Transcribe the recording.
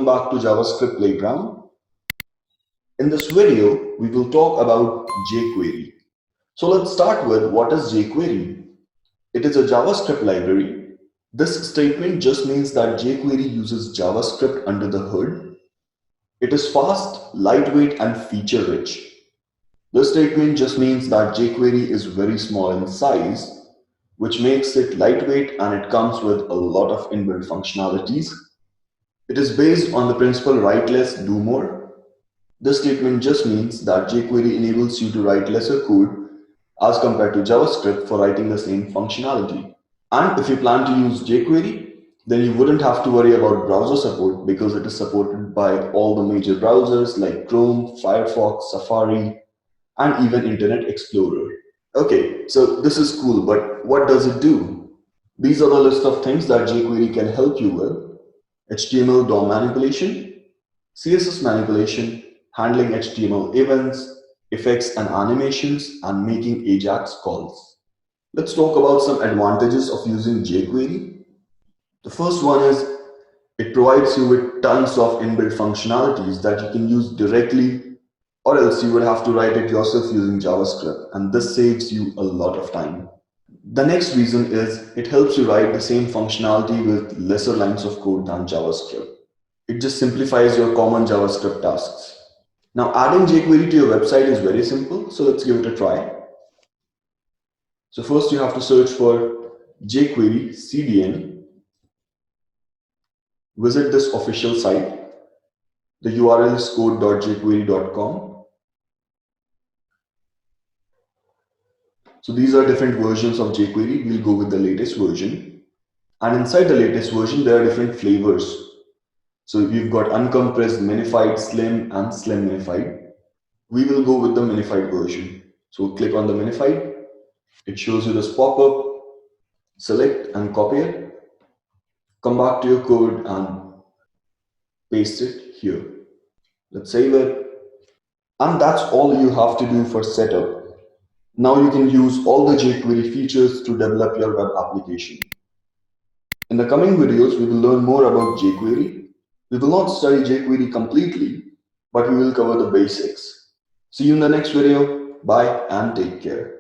welcome back to JavaScript Playground. In this video, we will talk about jQuery. So let's start with what is jQuery. It is a JavaScript library. This statement just means that jQuery uses JavaScript under the hood. It is fast, lightweight, and feature-rich. This statement just means that jQuery is very small in size, which makes it lightweight, and it comes with a lot of inbuilt functionalities. It is based on the principle write less, do more. This statement just means that jQuery enables you to write lesser code as compared to JavaScript for writing the same functionality. And if you plan to use jQuery, then you wouldn't have to worry about browser support because it is supported by all the major browsers like Chrome, Firefox, Safari, and even Internet Explorer. Okay, so this is cool, but what does it do? These are the list of things that jQuery can help you with. HTML DOM manipulation, CSS manipulation, handling HTML events, effects and animations, and making AJAX calls. Let's talk about some advantages of using jQuery. The first one is it provides you with tons of inbuilt functionalities that you can use directly, or else you would have to write it yourself using JavaScript, and this saves you a lot of time. The next reason is it helps you write the same functionality with lesser lines of code than JavaScript. It just simplifies your common JavaScript tasks. Now, adding jQuery to your website is very simple, so let's give it a try. So first you have to search for jQuery CDN. Visit this official site. The URL is code.jquery.com. So these are different versions of jQuery. We'll go with the latest version. And inside the latest version, there are different flavors. So we've got uncompressed, minified, slim, and slim minified. We will go with the minified version. So click on the minified. It shows you this pop-up. Select and copy it. Come back to your code and paste it here. Let's save it. And that's all you have to do for setup. Now you can use all the jQuery features to develop your web application. In the coming videos, we will learn more about jQuery. We will not study jQuery completely, but we will cover the basics. See you in the next video. Bye and take care.